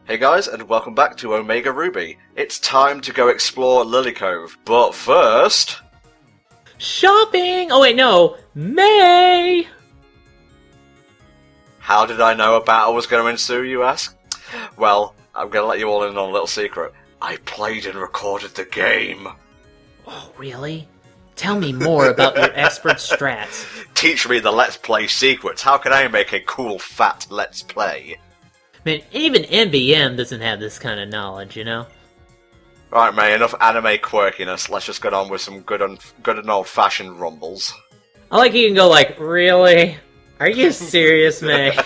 Hey guys, and welcome back to Omega Ruby. It's time to go explore Lily Cove, but first... Shopping! Oh wait, no! May! How did I know a battle was going to ensue, you ask? Well, I'm going to let you all in on a little secret. I played and recorded the game. Oh, really? Tell me more about your expert strats. Teach me the Let's Play secrets. How can I make a cool, fat Let's Play? Man, even NBM doesn't have this kind of knowledge, you know? Right, May, enough anime quirkiness. Let's just get on with some good and old-fashioned rumbles. I like you can go like, really? Are you serious, May?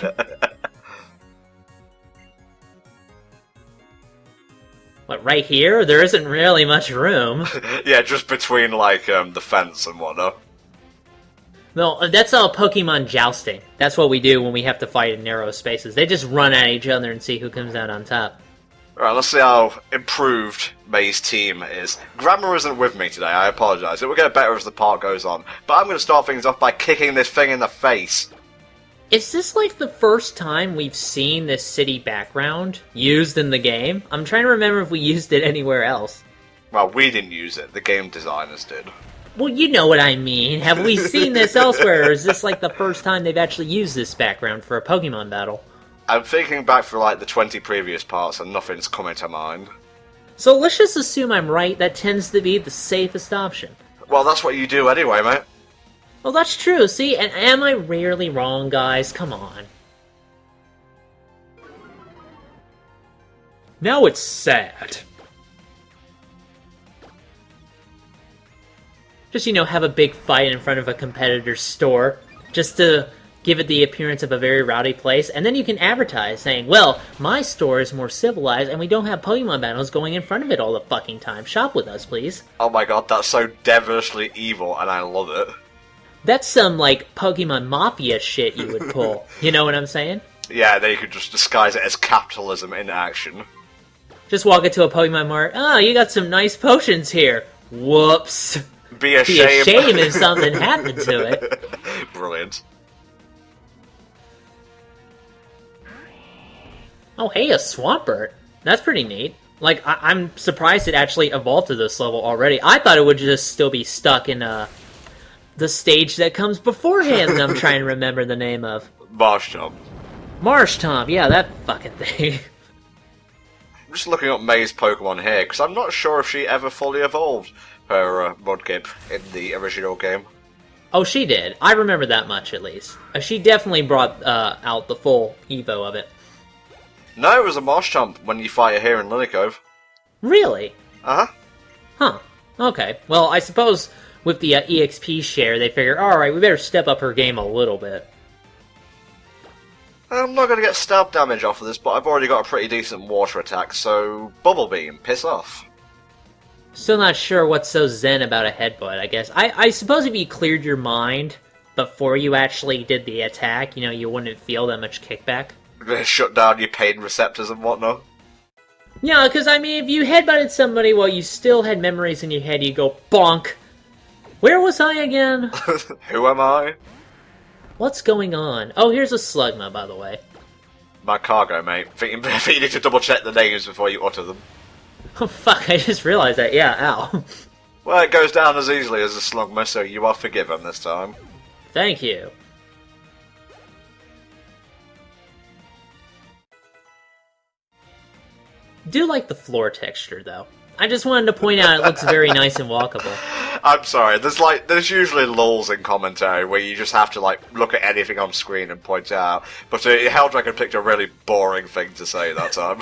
What, right here? There isn't really much room. Yeah, just between, like, the fence and whatnot. No, that's all Pokemon jousting. That's what we do when we have to fight in narrow spaces. They just run at each other and see who comes out on top. Alright, let's see how improved May's team is. Grammar isn't with me today, I apologise. It will get better as the part goes on. But I'm going to start things off by kicking this thing in the face. Is this like the first time we've seen this city background used in the game? I'm trying to remember if we used it anywhere else. Well, we didn't use it, the game designers did. Well, you know what I mean. Have we seen this elsewhere, or is this like the first time they've actually used this background for a Pokemon battle? I'm thinking back for like the 20 previous parts and nothing's coming to mind. So let's just assume I'm right. That tends to be the safest option. Well, that's what you do anyway, mate. Well, that's true. See, and am I rarely wrong, guys? Come on. Now it's sad. Just, you know, have a big fight in front of a competitor's store, just to give it the appearance of a very rowdy place, and then you can advertise saying, well, my store is more civilized, and we don't have Pokemon battles going in front of it all the fucking time. Shop with us, please. Oh my god, that's so devilishly evil, and I love it. That's some, like, Pokemon Mafia shit you would pull. You know what I'm saying? Yeah, they could just disguise it as capitalism in action. Just walk into a Pokemon Mart, oh, you got some nice potions here. Whoops. Be a shame if something happened to it. Brilliant. Oh, hey, a Swampert. That's pretty neat. Like, I'm surprised it actually evolved to this level already. I thought it would just still be stuck in the stage that comes beforehand that I'm trying to remember the name of. Marshtomp. Marshtomp, yeah, that fucking thing. I'm just looking up May's Pokemon here, because I'm not sure if she ever fully evolved her Mudkip in the original game. Oh, she did. I remember that much, at least. She definitely brought out the full Evo of it. No, it was a Marshtomp when you fight her here in Lily Cove. Really? Uh-huh. Huh. Okay. Well, I suppose with the EXP share, they figure, alright, we better step up her game a little bit. I'm not going to get stab damage off of this, but I've already got a pretty decent water attack, so Bubble Beam, piss off. Still not sure what's so zen about a headbutt, I guess. I suppose if you cleared your mind before you actually did the attack, you know, you wouldn't feel that much kickback. Shut down your pain receptors and whatnot. Yeah, because, I mean, if you headbutted somebody while you still had memories in your head, you go, bonk. Where was I again? Who am I? What's going on? Oh, here's a Slugma, by the way. My cargo, mate. I think you need to double check the names before you utter them. Oh, fuck, I just realized that. Yeah, ow. Well, it goes down as easily as a Slugma, so you are forgiven this time. Thank you. Do like the floor texture, though. I just wanted to point out it looks very nice and walkable. I'm sorry, there's usually lulls in commentary where you just have to, like, look at anything on screen and point it out. But Helldragon picked a really boring thing to say that time.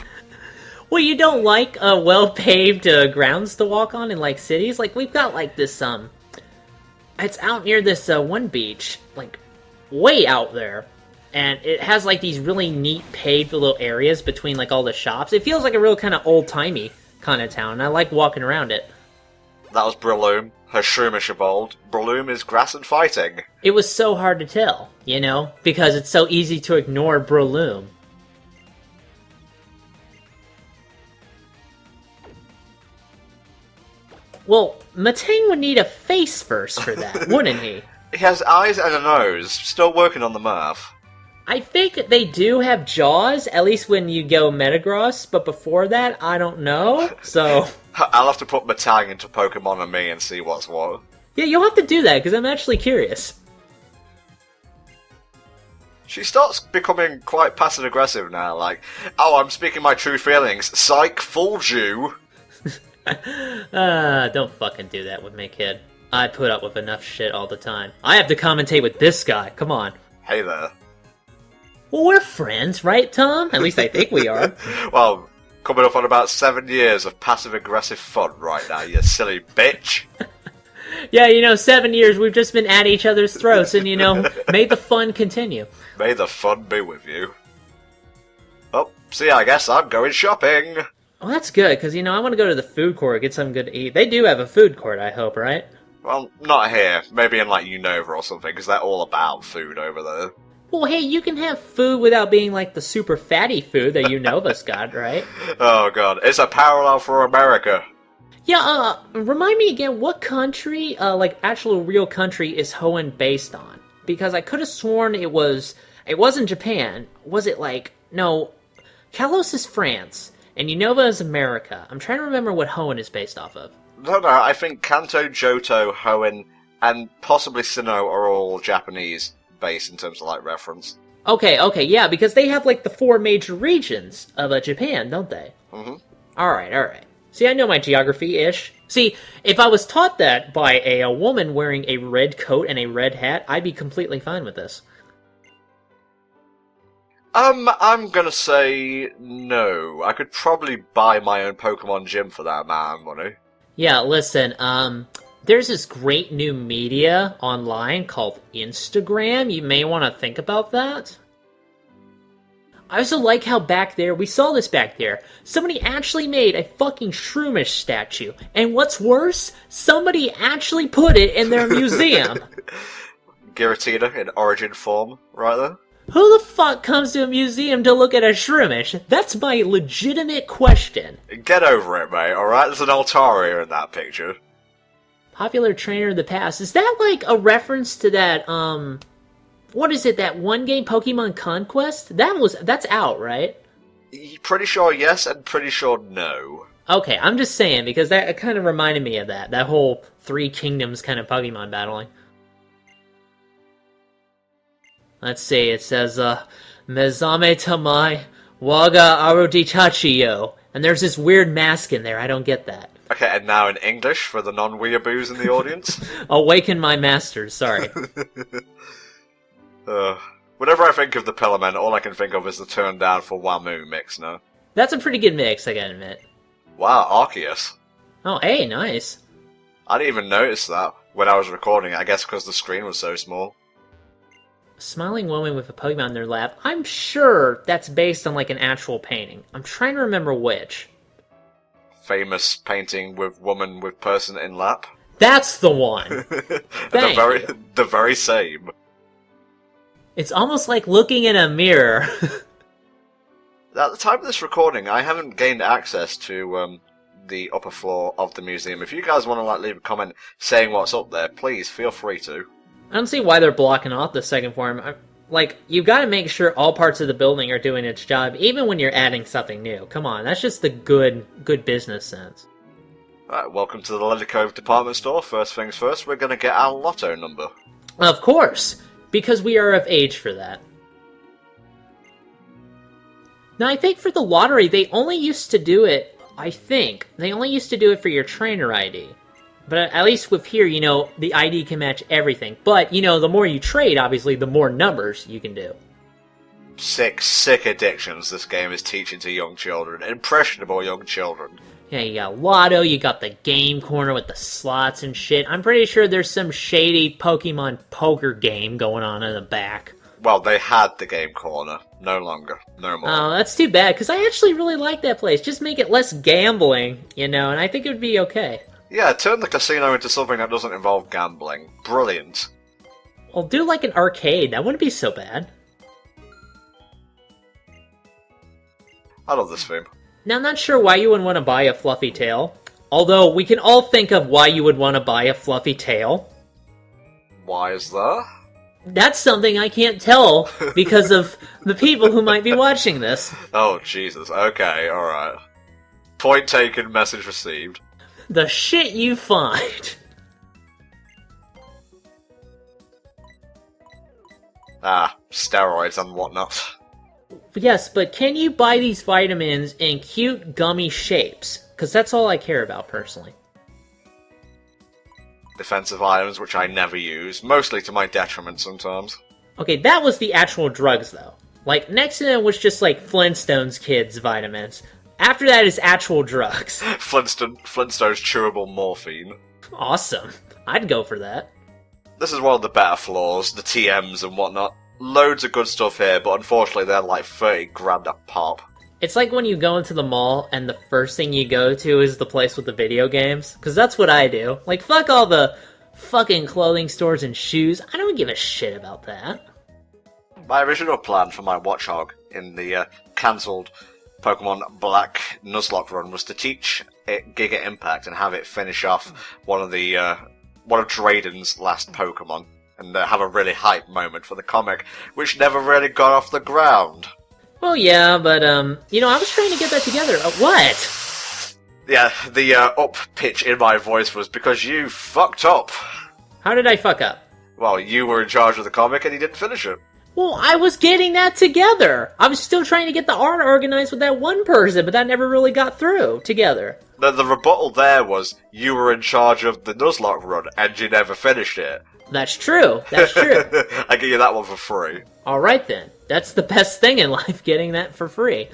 Well, you don't like well-paved grounds to walk on in, like, cities? Like, we've got, like, this, it's out near this one beach, like, way out there. And it has, like, these really neat paved little areas between, like, all the shops. It feels like a real kind of old-timey kind of town. I like walking around it. That was Breloom. Her Shroomish evolved. Breloom is grass and fighting. It was so hard to tell, you know? Because it's so easy to ignore Breloom. Well, Matang would need a face first for that, wouldn't he? He has eyes and a nose. Still working on the math. I think they do have jaws, at least when you go Metagross, but before that, I don't know, so... I'll have to put my tag into Pokemon and me and see what's what. Yeah, you'll have to do that, because I'm actually curious. She starts becoming quite passive-aggressive now, like, oh, I'm speaking my true feelings. Psych, fooled you. Don't fucking do that with me, kid. I put up with enough shit all the time. I have to commentate with this guy, come on. Hey there. Well, we're friends, right, Tom? At least I think we are. Well, coming up on about 7 years of passive-aggressive fun right now, you silly bitch. Yeah, 7 years we've just been at each other's throats, and, may the fun continue. May the fun be with you. Oh, see, I guess I'm going shopping. Well, that's good, because, I want to go to the food court, get something good to eat. They do have a food court, I hope, right? Well, not here. Maybe in, Unova or something, because they're all about food over there. Well, hey, you can have food without being, the super fatty food that Unova's got, right? Oh, God. It's a parallel for America. Yeah, remind me again, what country, actual real country is Hoenn based on? Because I could have sworn it wasn't Japan. Was it, no, Kalos is France, and Unova is America. I'm trying to remember what Hoenn is based off of. No, I think Kanto, Johto, Hoenn, and possibly Sinnoh are all Japanese based in terms of, reference. Okay, yeah, because they have, the 4 major regions of Japan, don't they? Mm-hmm. Alright. See, I know my geography-ish. See, if I was taught that by a woman wearing a red coat and a red hat, I'd be completely fine with this. I'm gonna say no. I could probably buy my own Pokemon gym for that amount of money. Yeah, listen, there's this great new media online called Instagram. You may want to think about that. I also like how back there, we saw this back there, somebody actually made a fucking Shroomish statue. And what's worse, somebody actually put it in their museum. Giratina in origin form, right there. Who the fuck comes to a museum to look at a Shroomish? That's my legitimate question. Get over it, mate, alright? There's an Altaria in that picture. Popular trainer of the past. Is that a reference to that, what is it, that one game, Pokemon Conquest? That's out, right? Pretty sure yes, and pretty sure no. Okay, I'm just saying, because that kind of reminded me of that whole 3 kingdoms kind of Pokemon battling. Let's see, it says, Mezame Tamai Waga Arodichachiyo. And there's this weird mask in there, I don't get that. Okay, and now in English for the non-weeaboos in the audience. Awaken my masters, sorry. Whenever I think of the Pillarmen, all I can think of is the turn down for Wamu mix now. That's a pretty good mix, I gotta admit. Wow, Arceus. Oh, hey, nice. I didn't even notice that when I was recording, I guess because the screen was so small. A smiling woman with a Pokemon in their lap. I'm sure that's based on an actual painting. I'm trying to remember which. Famous painting with woman with person in lap. That's the one! Thank you. The very same. It's almost like looking in a mirror. At the time of this recording, I haven't gained access to the upper floor of the museum. If you guys want to leave a comment saying what's up there, please feel free to. I don't see why they're blocking off the second floor. You've got to make sure all parts of the building are doing its job, even when you're adding something new. Come on, that's just the good business sense. Alright, welcome to the Lily Cove department store. First things first, we're going to get our lotto number. Of course, because we are of age for that. Now, I think for the lottery, they only used to do it, for your trainer ID. But at least with here, the ID can match everything. But, the more you trade, obviously, the more numbers you can do. Sick addictions this game is teaching to young children. Impressionable young children. Yeah, you got Lotto, you got the game corner with the slots and shit. I'm pretty sure there's some shady Pokemon poker game going on in the back. Well, they had the game corner. No longer. No more. Oh, that's too bad, because I actually really like that place. Just make it less gambling, and I think it would be okay. Yeah, turn the casino into something that doesn't involve gambling. Brilliant. Well, do an arcade. That wouldn't be so bad. I love this theme. Now, I'm not sure why you would want to buy a fluffy tail. Although, we can all think of why you would want to buy a fluffy tail. Why is that? That's something I can't tell because of the people who might be watching this. Oh, Jesus. Okay, alright. Point taken, message received. The shit you find. Ah, steroids and whatnot. Yes, but can you buy these vitamins in cute gummy shapes? Because that's all I care about, personally. Defensive items, which I never use, mostly to my detriment sometimes. Okay, that was the actual drugs, though. Like, next to them was just, like, Flintstones kids' vitamins. After that is actual drugs. Flintstone's chewable morphine. Awesome. I'd go for that. This is one of the better floors, the TMs and whatnot. Loads of good stuff here, but unfortunately they're like 30 grand a pop. It's like when you go into the mall and the first thing you go to is the place with the video games. Because that's what I do. Like, fuck all the fucking clothing stores and shoes. I don't give a shit about that. My original plan for my Watchog in the cancelled Pokemon Black Nuzlocke run was to teach it Giga Impact and have it finish off one of Drayden's last Pokemon. And have a really hype moment for the comic, which never really got off the ground. Well, yeah, but, you know, I was trying to get that together. What? Yeah, the up pitch in my voice was because you fucked up. How did I fuck up? Well, you were in charge of the comic and you didn't finish it. Well, I was getting that together. I was still trying to get the art organized with that one person, but that never really got through together. The rebuttal there was, you were in charge of the Nuzlocke run and you never finished it. That's true. That's true. I give you that one for free. Alright then. That's the best thing in life, getting that for free.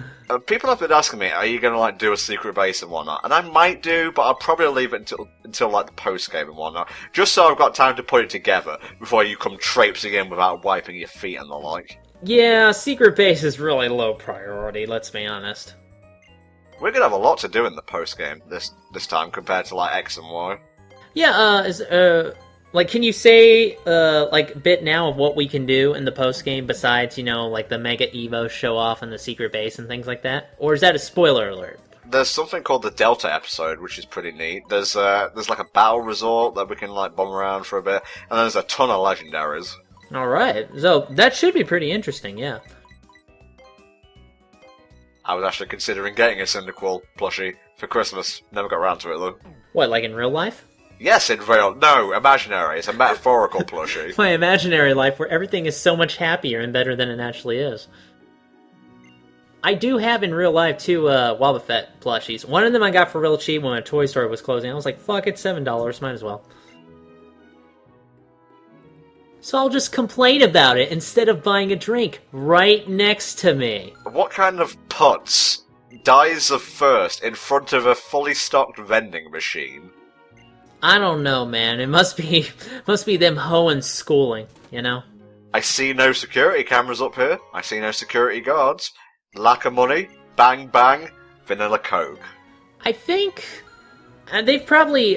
People have been asking me, are you going to like do a secret base and whatnot? And I might do, but I'll probably leave it until like the post game and whatnot. Just so I've got time to put it together before you come traipsing in without wiping your feet and the like. Yeah, secret base is really low priority, let's be honest. We're going to have a lot to do in the post game this time compared to like X and Y. Yeah, like, can you say, like, a bit now of what we can do in the post-game besides, you know, like, the Mega Evo show-off and the secret base and things like that? Or is that a spoiler alert? There's something called the Delta episode, which is pretty neat. There's like a battle resort that we can, like, bomb around for a bit, and there's a ton of legendaries. Alright, so that should be pretty interesting, yeah. I was actually considering getting a Cyndaquil plushie for Christmas. Never got around to it, though. What, like in real life? Yes, in real. No, imaginary. It's a metaphorical plushie. My imaginary life where everything is so much happier and better than it actually is. I do have in real life two Wobbuffet plushies. One of them I got for real cheap when a toy store was closing. I was like, fuck it, $7, might as well. So I'll just complain about it instead of buying a drink right next to me. What kind of putz dies of thirst in front of a fully stocked vending machine? I don't know, man. It must be them hoeing schooling, you know? I see no security cameras up here. I see no security guards. Lack of money. Bang bang. Vanilla Coke. I think they've probably,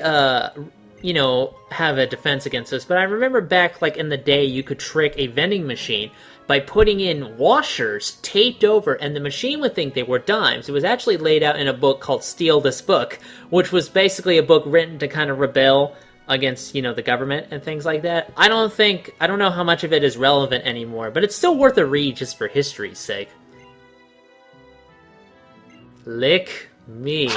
you know, have a defense against this, but I remember back, like, in the day, you could trick a vending machine by putting in washers taped over, and the machine would think they were dimes. It was actually laid out in a book called Steal This Book, which was basically a book written to kind of rebel against, you know, the government and things like that. I don't know how much of it is relevant anymore, but it's still worth a read just for history's sake. Lick me.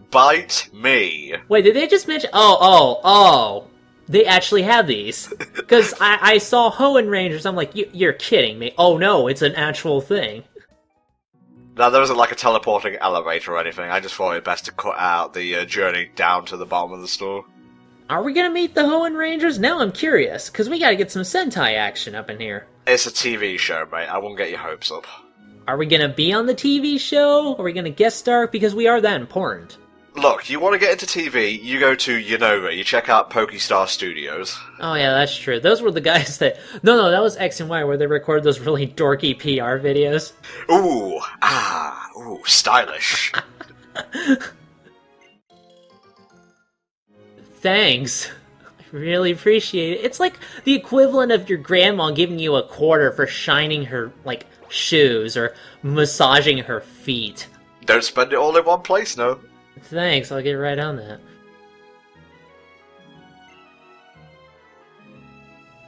Bite me. Wait, did they just mention... Oh. They actually have these. Because I saw Hoenn Rangers, I'm like, you're kidding me. Oh no, it's an actual thing. Now, there isn't like a teleporting elevator or anything. I just thought it best to cut out the journey down to the bottom of the store. Are we gonna meet the Hoenn Rangers? Now I'm curious, because we gotta get some Sentai action up in here. It's a TV show, mate. I won't get your hopes up. Are we gonna be on the TV show? Are we gonna guest star? Because we are that important. Look, you want to get into TV, you go to Unova, you check out Pokestar Studios. Oh yeah, that's true. Those were the guys that... No, that was X and Y, where they recorded those really dorky PR videos. Ooh, stylish. Thanks. I really appreciate it. It's like the equivalent of your grandma giving you a quarter for shining her, like, shoes or massaging her feet. Don't spend it all in one place, no. Thanks, I'll get right on that.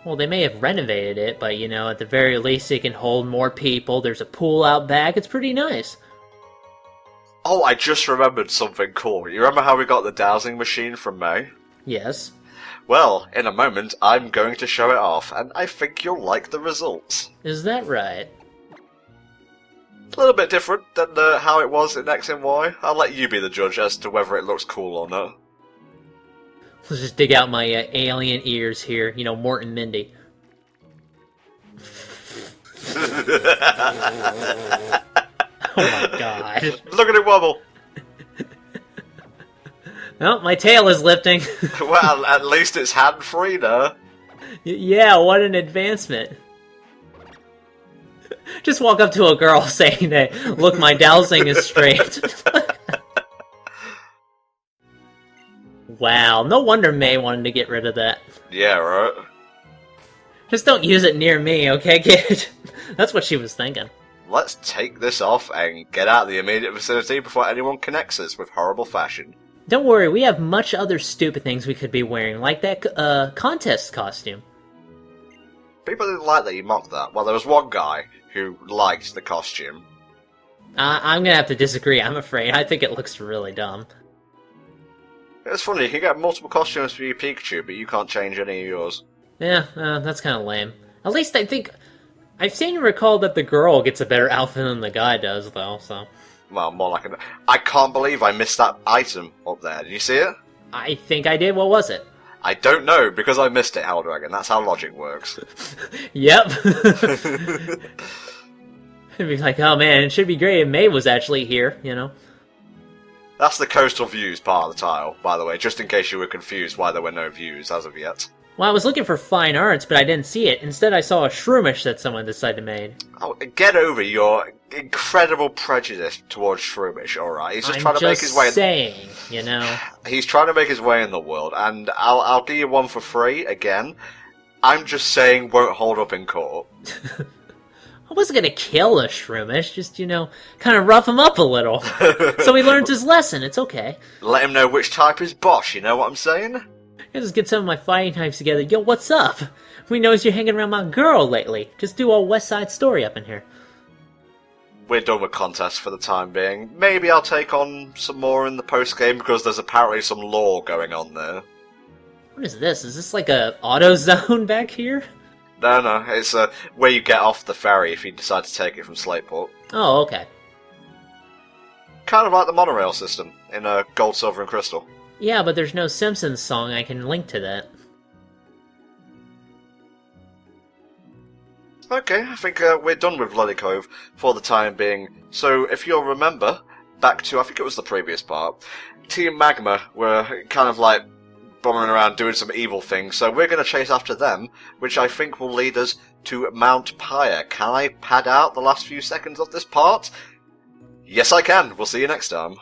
Well, they may have renovated it, but, you know, at the very least it can hold more people. There's a pool out back. It's pretty nice. Oh, I just remembered something cool. You remember how we got the dowsing machine from May? Yes. Well, in a moment, I'm going to show it off, and I think you'll like the results. Is that right? A little bit different than how it was in X and Y. I'll let you be the judge as to whether it looks cool or not. Let's just dig out my alien ears here. You know, Morton Mindy. Oh my god. Look at it wobble! Oh, my tail is lifting. Well, at least it's hand-free now. Yeah, what an advancement. Just walk up to a girl saying that, look, my dowsing is straight. Wow, no wonder May wanted to get rid of that. Yeah, right? Just don't use it near me, okay, kid? That's what she was thinking. Let's take this off and get out of the immediate vicinity before anyone connects us with horrible fashion. Don't worry, we have much other stupid things we could be wearing, like that contest costume. People didn't like that you mocked that. Well, there was one guy who liked the costume. I'm gonna have to disagree, I'm afraid. I think it looks really dumb. It's funny, you can get multiple costumes for your Pikachu, but you can't change any of yours. Yeah, that's kind of lame. At least I think... I've seen you recall that the girl gets a better outfit than the guy does, though, so... Well, more like a... I can't believe I missed that item up there. Did you see it? I think I did. What was it? I don't know, because I missed it, Helldragon. That's how logic works. Yep. It'd be like, oh man, it should be great if May was actually here, you know? That's the coastal views part of the tile, by the way, just in case you were confused why there were no views as of yet. Well, I was looking for fine arts, but I didn't see it. Instead, I saw a shroomish that someone decided to make. Oh, get over your incredible prejudice towards Shroomish, alright? He's just trying to make his way... saying, you know? He's trying to make his way in the world, and I'll do you one for free, again. I'm just saying won't hold up in court. I wasn't gonna kill a shroomish, just, you know, kind of rough him up a little. So he learns his lesson, it's okay. Let him know which type is boss, you know what I'm saying? I'll just get some of my fighting types together. Yo, what's up? We noticed you're hanging around my girl lately. Just do a West Side Story up in here. We're done with contests for the time being. Maybe I'll take on some more in the post-game, because there's apparently some lore going on there. What is this? Is this like a auto zone back here? No, it's where you get off the ferry if you decide to take it from Slateport. Oh, okay. Kind of like the monorail system in Gold, Silver and Crystal. Yeah, but there's no Simpsons song I can link to that. Okay, I think we're done with Bloody Cove for the time being. So, if you'll remember, back to, I think it was the previous part, Team Magma were kind of like bombing around doing some evil things, so we're going to chase after them, which I think will lead us to Mount Pyre. Can I pad out the last few seconds of this part? Yes, I can. We'll see you next time.